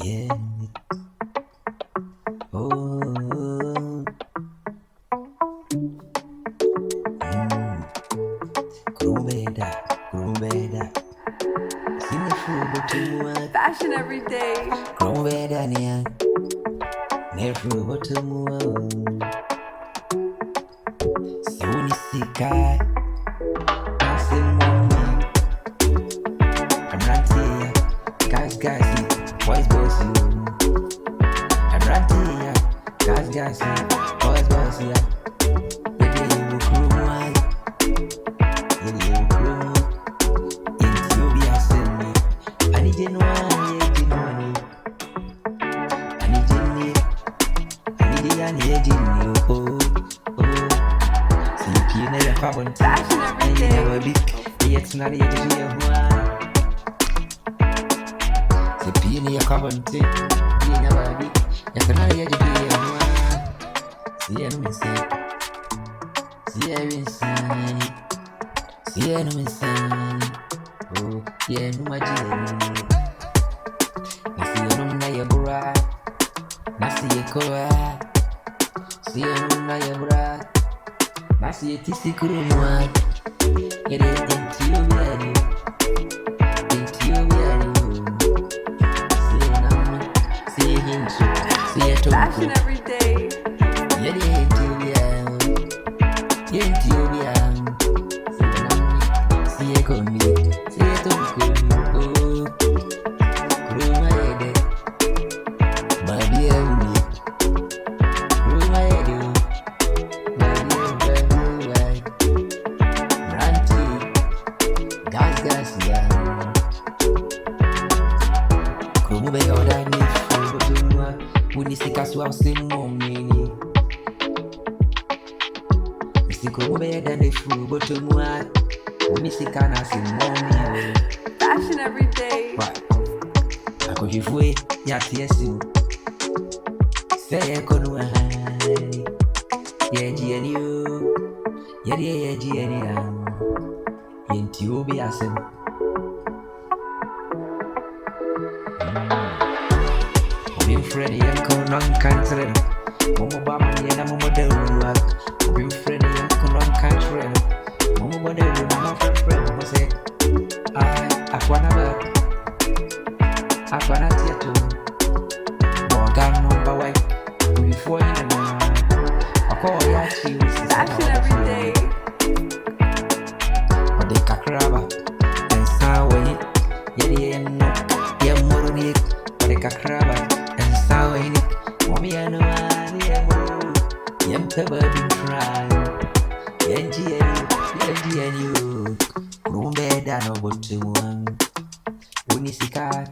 Yeah. Oh. Kwabena. Kwabena. Sing food to what? Fashion every day. Kwabena niya. Never to move. So ni sikai. Passing moment. I'm not here. Guys, boys, you. I'm not here. Guys, boys, yeah. Maybe you will crew one. Maybe you will crew. Into you be a semi. I need you know, I need you know. I need you know. I need you. Oh. See you peeing in your carbon. Fashion every And you day. never be. It's not yet to be a one. See peeing in your carbon. You never be. It's not yet to be a one. See you say. See you say. See you say. Oh, yeah, no matter. I see you no na your bra. I see you koa. See you no na your bra. I see you tisi kurumwa. Get it into you, man. Into you, man. See you now. See you him. See you to. Fashion every day. Get it into you, man. Into you, man. See you now. See you come. See you to come. Oh, kurumwa yede. Baby, I'm kurumwa yede. Baby, Ranty, gas, yeah. Kromo be order me for Botumwa. Wuni sikaswa simu mini. Kromo be order me for Botumwa. Wuni sikana simu mini. Fashion every day. What? Ako hifue yati yesu. Say kono hai. Yeji eniu. Yeji eniu. Yenti obi asem. Bim Freddy yanko non country. Momo bama yena momo de ruwa. Bim Freddy yanko non country. Momo bode ruwa ma friend mo say. Akwana ba. Akwana tieto. Morgan number 1. Before you know. Ako ya chi. Fashion every day. Ode kakraba. Ensa we. Yedi eno. Yemuruni. Ode kakraba. Ensa we. Mommy anu ani emu. Yemtaba bin try. Yenji enu. Kwabena no botumwa. Unisika.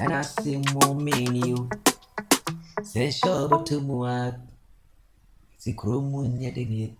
Ana simu menu. Say show botumwa. Si kromu nyedeni.